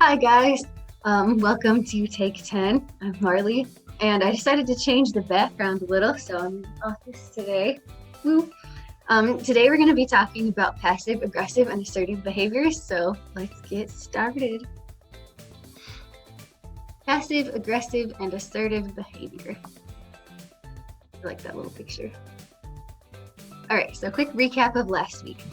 Hi guys, welcome to Take 10. I'm Marley, and I decided to change the background a little, so I'm in the office today. Woo. Today we're going to be talking about passive, aggressive, and assertive behaviors, so let's get started. Passive, aggressive, and assertive behavior. I like that little picture. All right, so quick recap of last week.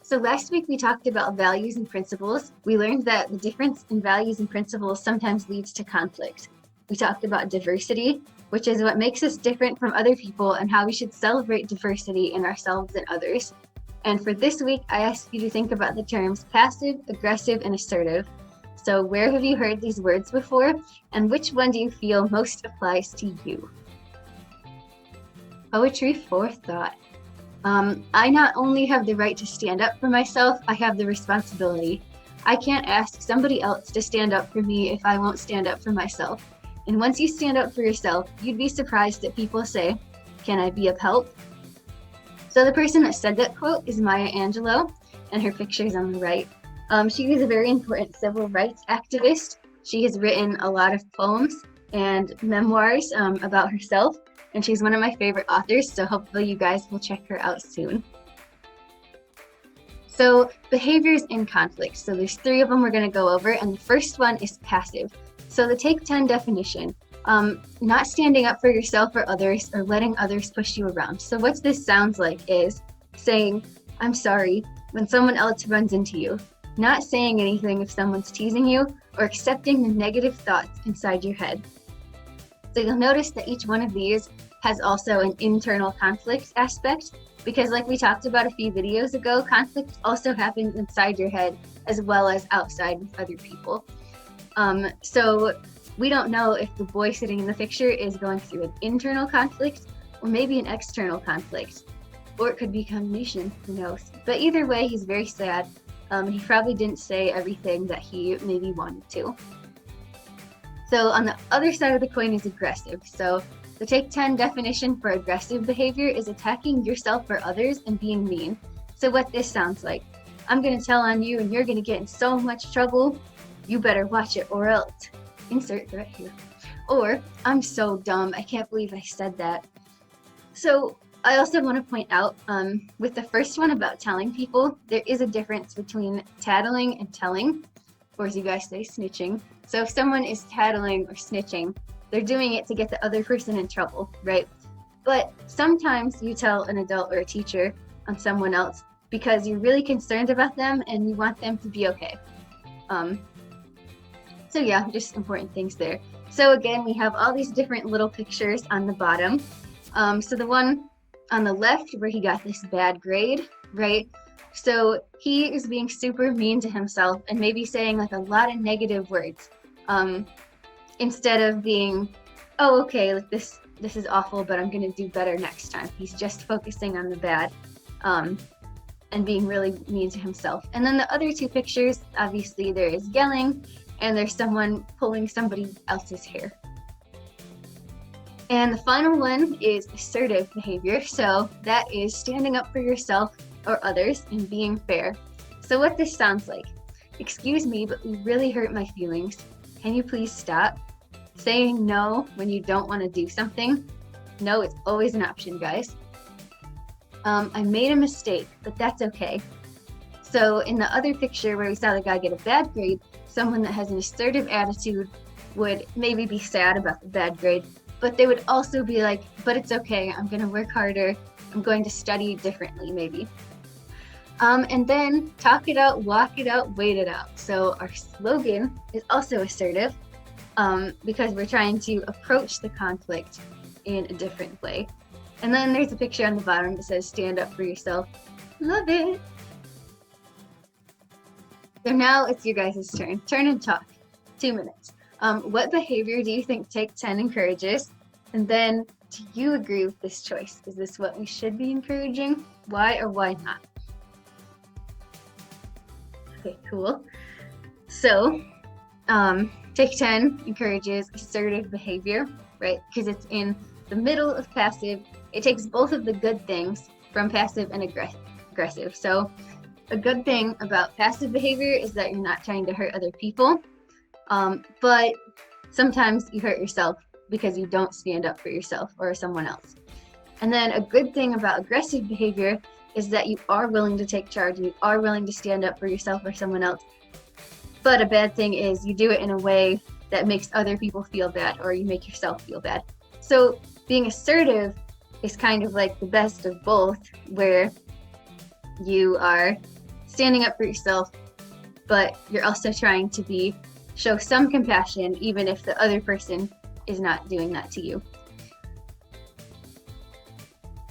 So last week we talked about values and principles. We learned that the difference in values and principles sometimes leads to conflict. We talked about diversity, which is what makes us different from other people and how we should celebrate diversity in ourselves and others. And for this week, I asked you to think about the terms passive, aggressive, and assertive. So where have you heard these words before, and which one do you feel most applies to you? Poetry for thought. I not only have the right to stand up for myself, I have the responsibility. I can't ask somebody else to stand up for me if I won't stand up for myself. And once you stand up for yourself, you'd be surprised that people say, "Can I be of help?" So the person that said that quote is Maya Angelou, and her picture is on the right. She is a very important civil rights activist. She has written a lot of poems and memoirs about herself. And she's one of my favorite authors, so hopefully you guys will check her out soon. So behaviors in conflict. So there's 3 of them we're going to go over, and the first one is passive. So the Take 10 definition, not standing up for yourself or others or letting others push you around. So what this sounds like is saying, "I'm sorry," when someone else runs into you, not saying anything if someone's teasing you, or accepting the negative thoughts inside your head. So you'll notice that each one of these has also an internal conflict aspect, because like we talked about a few videos ago, conflict also happens inside your head as well as outside with other people. So we don't know if the boy sitting in the picture is going through an internal conflict or maybe an external conflict, or it could be a combination, who knows. But either way, he's very sad. He probably didn't say everything that he maybe wanted to. So on the other side of the coin is aggressive. So the Take 10 definition for aggressive behavior is attacking yourself or others and being mean. So what this sounds like: "I'm going to tell on you and you're going to get in so much trouble. You better watch it or else." Insert threat here. Or, "I'm so dumb. I can't believe I said that." So I also want to point out with the first one about telling people, there is a difference between tattling and telling, or as you guys say, snitching. So if someone is tattling or snitching, they're doing it to get the other person in trouble, right? But sometimes you tell an adult or a teacher on someone else because you're really concerned about them and you want them to be okay. So yeah, just important things there. So again, we have all these different little pictures on the bottom. So the one on the left where he got this bad grade, right? So he is being super mean to himself and maybe saying like a lot of negative words. Instead of being, "Oh, okay, like this is awful, but I'm gonna do better next time." He's just focusing on the bad, and being really mean to himself. And then the other 2 pictures, obviously there is yelling and there's someone pulling somebody else's hair. And the final one is assertive behavior. So that is standing up for yourself or others and being fair. So what this sounds like: "Excuse me, but we really hurt my feelings. Can you please stop?" Saying no when you don't want to do something. No is always an option, guys. "I made a mistake, but that's okay." So in the other picture where we saw the guy get a bad grade, someone that has an assertive attitude would maybe be sad about the bad grade, but they would also be like, "But it's okay, I'm going to work harder, I'm going to study differently maybe." And then talk it out, walk it out, wait it out. So our slogan is also assertive, because we're trying to approach the conflict in a different way. And then there's a picture on the bottom that says "Stand up for yourself." Love it. So now it's you guys' turn. Turn and talk. 2 minutes. What behavior do you think Take 10 encourages? And then, do you agree with this choice? Is this what we should be encouraging? Why or why not? Okay, cool. So, Take 10 encourages assertive behavior, right? Because it's in the middle of passive. It takes both of the good things from passive and aggressive. So a good thing about passive behavior is that you're not trying to hurt other people. But sometimes you hurt yourself because you don't stand up for yourself or someone else. And then a good thing about aggressive behavior is that you are willing to take charge, you are willing to stand up for yourself or someone else. But a bad thing is you do it in a way that makes other people feel bad, or you make yourself feel bad. So being assertive is kind of like the best of both, where you are standing up for yourself, but you're also trying to show some compassion, even if the other person is not doing that to you.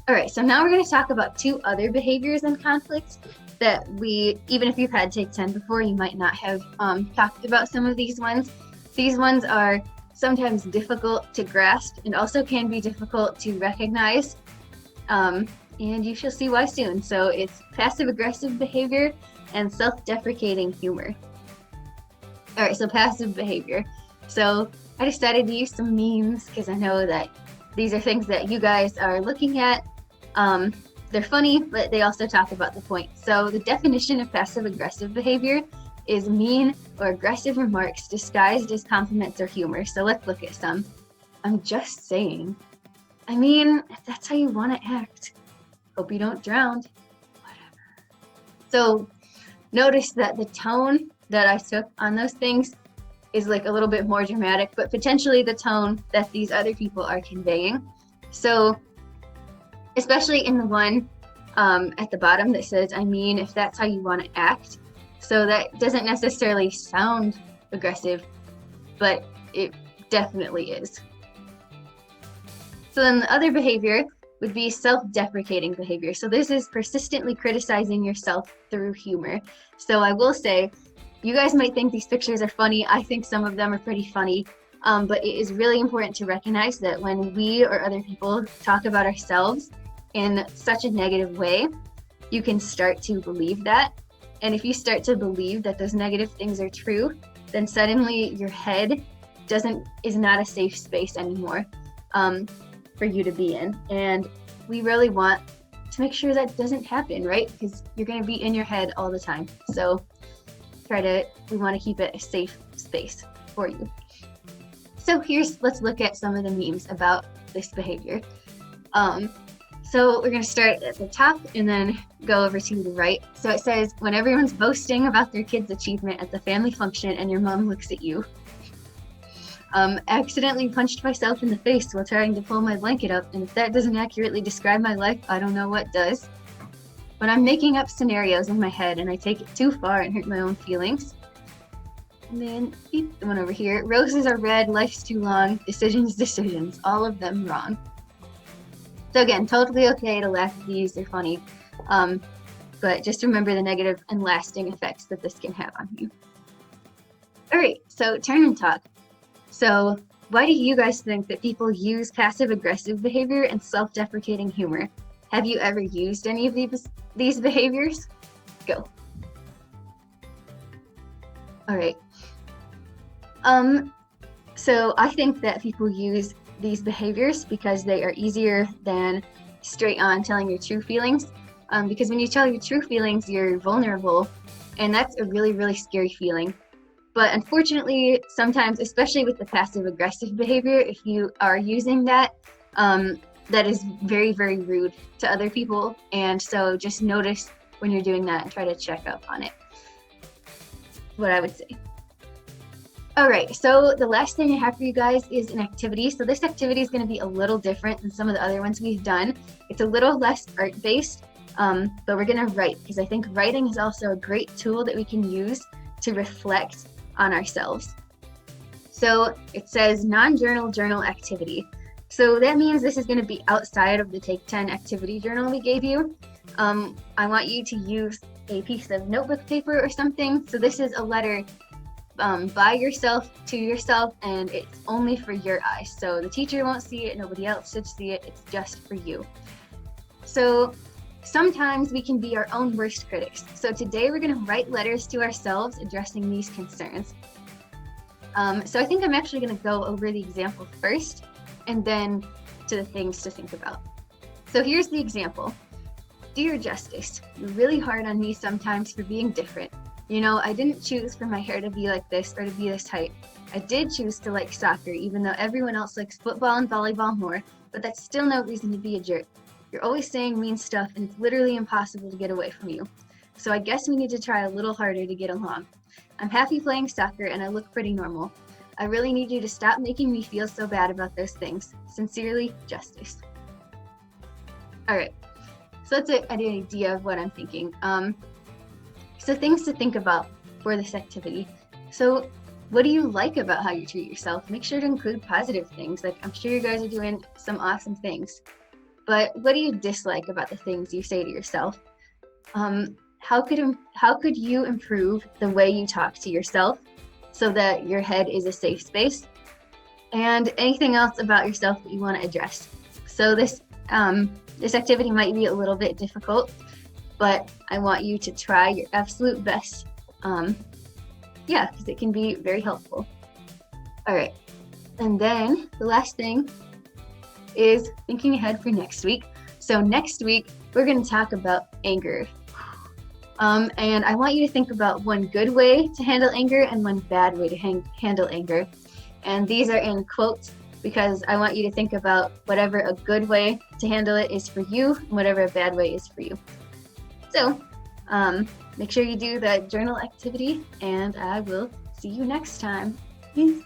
All right, so now we're going to talk about two other behaviors in conflict that even if you've had Take 10 before, you might not have talked about some of these ones. These ones are sometimes difficult to grasp and also can be difficult to recognize, and you shall see why soon. So it's passive-aggressive behavior and self-deprecating humor. All right, so passive behavior. So I decided to use some memes because I know that these are things that you guys are looking at. They're funny, but they also talk about the point. So the definition of passive-aggressive behavior is mean or aggressive remarks disguised as compliments or humor. So let's look at some. I'm just saying. I mean, if that's how you want to act. Hope you don't drown. Whatever. So notice that the tone that I took on those things is like a little bit more dramatic, but potentially the tone that these other people are conveying. So especially in the one at the bottom that says, I mean, if that's how you want to act. So that doesn't necessarily sound aggressive, but it definitely is. So then the other behavior would be self-deprecating behavior. So this is persistently criticizing yourself through humor. So I will say, you guys might think these pictures are funny. I think some of them are pretty funny. But it is really important to recognize that when we or other people talk about ourselves in such a negative way, you can start to believe that. And if you start to believe that those negative things are true, then suddenly your head is not a safe space anymore for you to be in. And we really want to make sure that doesn't happen, right? Because you're going to be in your head all the time. So we want to keep it a safe space for you. So let's look at some of the memes about this behavior. So we're going to start at the top and then go over to the right. So it says, when everyone's boasting about their kid's achievement at the family function and your mom looks at you. Accidentally punched myself in the face while trying to pull my blanket up, and if that doesn't accurately describe my life, I don't know what does. When I'm making up scenarios in my head and I take it too far and hurt my own feelings. And then the one over here, roses are red, life's too long, decisions, all of them wrong. So again, totally okay to laugh at these, they're funny. But just remember the negative and lasting effects that this can have on you. All right, so turn and talk. So why do you guys think that people use passive-aggressive behavior and self-deprecating humor? Have you ever used any of these behaviors? Go. All right. So I think that people use these behaviors because they are easier than straight on telling your true feelings. Because when you tell your true feelings, you're vulnerable, and that's a really, really scary feeling. But unfortunately, sometimes, especially with the passive-aggressive behavior, if you are using that, that is very, very rude to other people. And so just notice when you're doing that and try to check up on it. What I would say. All right, so the last thing I have for you guys is an activity. So this activity is going to be a little different than some of the other ones we've done. It's a little less art-based, but we're going to write, because I think writing is also a great tool that we can use to reflect on ourselves. So it says non-journal journal activity. So that means this is going to be outside of the Take 10 activity journal we gave you. I want you to use a piece of notebook paper or something. So this is a letter by yourself to yourself, and it's only for your eyes. So the teacher won't see it, nobody else should see it, it's just for you. So sometimes we can be our own worst critics. So today we're going to write letters to ourselves addressing these concerns. So I think I'm actually going to go over the example first and then to the things to think about. So here's the example. Dear Justice, you're really hard on me sometimes for being different. You know, I didn't choose for my hair to be like this or to be this height. I did choose to like soccer, even though everyone else likes football and volleyball more, but that's still no reason to be a jerk. You're always saying mean stuff, and it's literally impossible to get away from you. So I guess we need to try a little harder to get along. I'm happy playing soccer, and I look pretty normal. I really need you to stop making me feel so bad about those things. Sincerely, Justice. All right, so that's an idea of what I'm thinking. So things to think about for this activity. So what do you like about how you treat yourself? Make sure to include positive things. Like, I'm sure you guys are doing some awesome things. But what do you dislike about the things you say to yourself? How could you improve the way you talk to yourself so that your head is a safe space? And anything else about yourself that you want to address. So this activity might be a little bit difficult, but I want you to try your absolute best. Because it can be very helpful. All right, and then the last thing is thinking ahead for next week. So next week, we're going to talk about anger. And I want you to think about one good way to handle anger and one bad way to handle anger. And these are in quotes because I want you to think about whatever a good way to handle it is for you and whatever a bad way is for you. So make sure you do the journal activity, and I will see you next time. Peace.